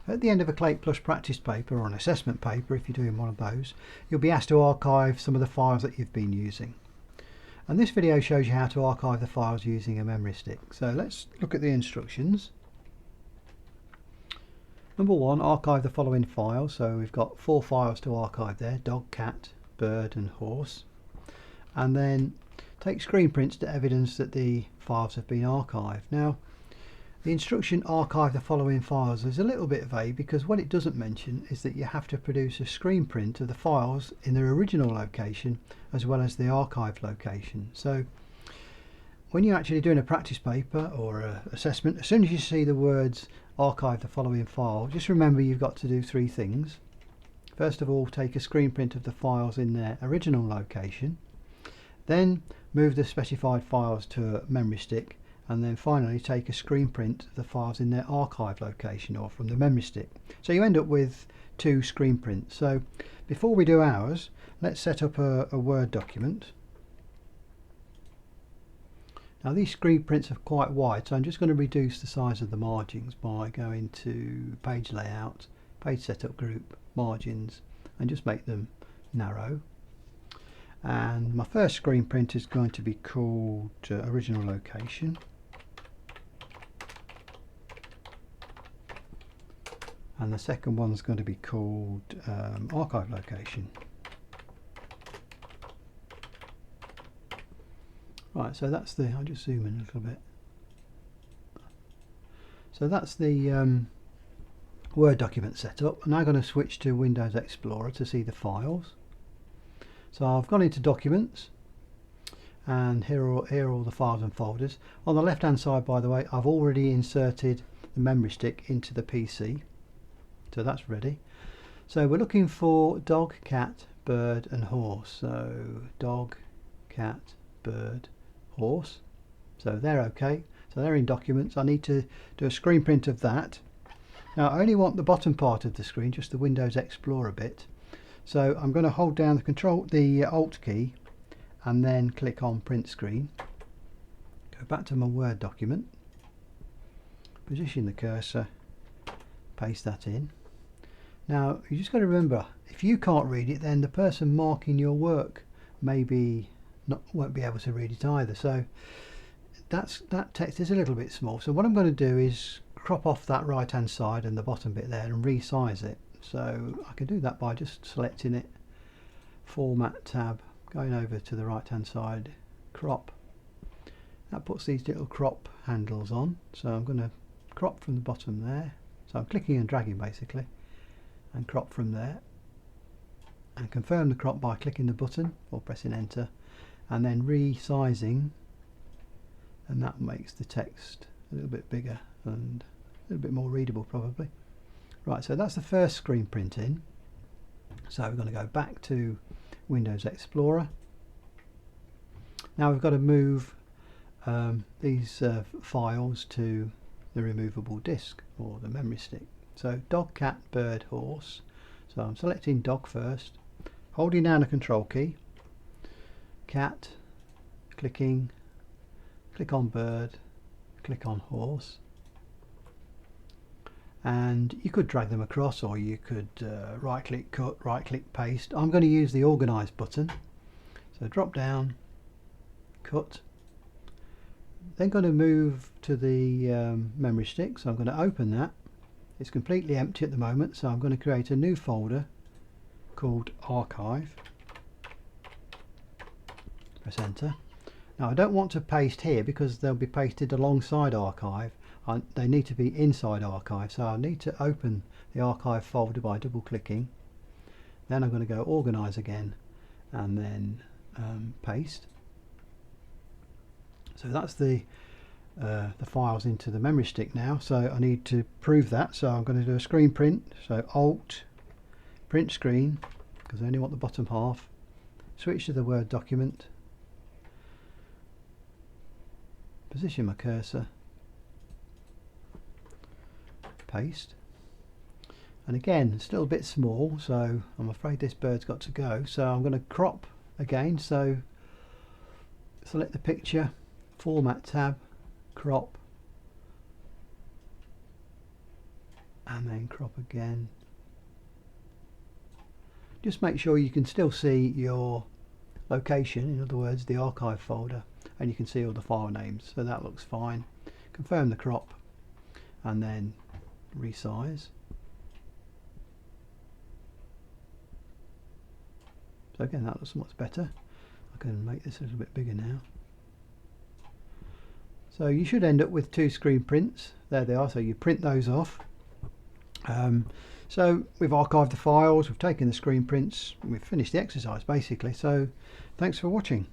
At the end of a CLAiT Plus practice paper or an assessment paper, if you're doing one of those, you'll be asked to archive some of the files that you've been using. And this video shows you how to archive the files using a memory stick. So let's look at the instructions. Number 1, archive the following files. So we've got 4 files to archive there: dog, cat, bird and horse. And then take screen prints to evidence that the files have been archived. Now, the instruction archive the following files is a little bit vague, because what it doesn't mention is that you have to produce a screen print of the files in their original location as well as the archive location. So when you're actually doing a practice paper or an assessment, as soon as you see the words archive the following file, just remember you've got to do 3 things. First of all, take a screen print of the files in their original location, then move the specified files to a memory stick, and then finally take a screen print of the files in their archive location or from the memory stick. So you end up with 2 screen prints. So before we do ours, let's set up a Word document. Now these screen prints are quite wide, so I'm just going to reduce the size of the margins by going to Page Layout, Page Setup Group, Margins, and just make them narrow. And my first screen print is going to be called Original Location. And the second one's going to be called Archive Location. Right, so that's the, I'll just zoom in a little bit. So that's the Word document setup. I'm now going to switch to Windows Explorer to see the files. So I've gone into Documents, and here are all the files and folders. On the left hand side, by the way, I've already inserted the memory stick into the PC. So that's ready. So we're looking for dog, cat, bird and horse. So dog, cat, bird, horse. So they're okay. So they're in Documents. I need to do a screen print of that. Now I only want the bottom part of the screen, just the Windows Explorer bit. So I'm going to hold down the Alt key and then click on Print Screen. Go back to my Word document. Position the cursor. Paste that in. Now you just got to remember, if you can't read it, then the person marking your work won't be able to read it either. So that text is a little bit small. So what I'm going to do is crop off that right hand side and the bottom bit there and resize it. So I can do that by just selecting it, Format tab, going over to the right hand side, crop. That puts these little crop handles on. So I'm going to crop from the bottom there. So I'm clicking and dragging basically, and crop from there, and confirm the crop by clicking the button or pressing enter, and then resizing, and that makes the text a little bit bigger and a little bit more readable probably. Right, so that's the first screen print in. So we're going to go back to Windows Explorer. Now we've got to move these files to the removable disk or the memory stick. So dog, cat, bird, horse. So I'm selecting dog first, holding down the control key, cat, clicking, click on bird, click on horse, and you could drag them across, or you could right click cut, right click paste. I'm going to use the organize button. So drop down, cut, then going to move to the memory stick. So I'm going to open that. It's completely empty at the moment, so I'm going to create a new folder called Archive. Press enter. Now I don't want to paste here because they'll be pasted alongside Archive. They need to be inside Archive, so I need to open the Archive folder by double clicking. Then I'm going to go Organize again and then paste. So that's the files into the memory stick now. So I need to prove that, so I'm going to do a screen print. So Alt, Print Screen, because I only want the bottom half. Switch to the Word document, position my cursor, paste, and again it's still a bit small, so I'm afraid this bird's got to go. So I'm going to crop again. So select the picture, Format tab, crop, and then crop again. Just make sure you can still see your location, in other words the archive folder, and you can see all the file names, so that looks fine. Confirm the crop and then resize. So again, that looks much better. I can make this a little bit bigger now. So you should end up with 2 screen prints. There they are, so you print those off. So we've archived the files, we've taken the screen prints, we've finished the exercise basically. So thanks for watching.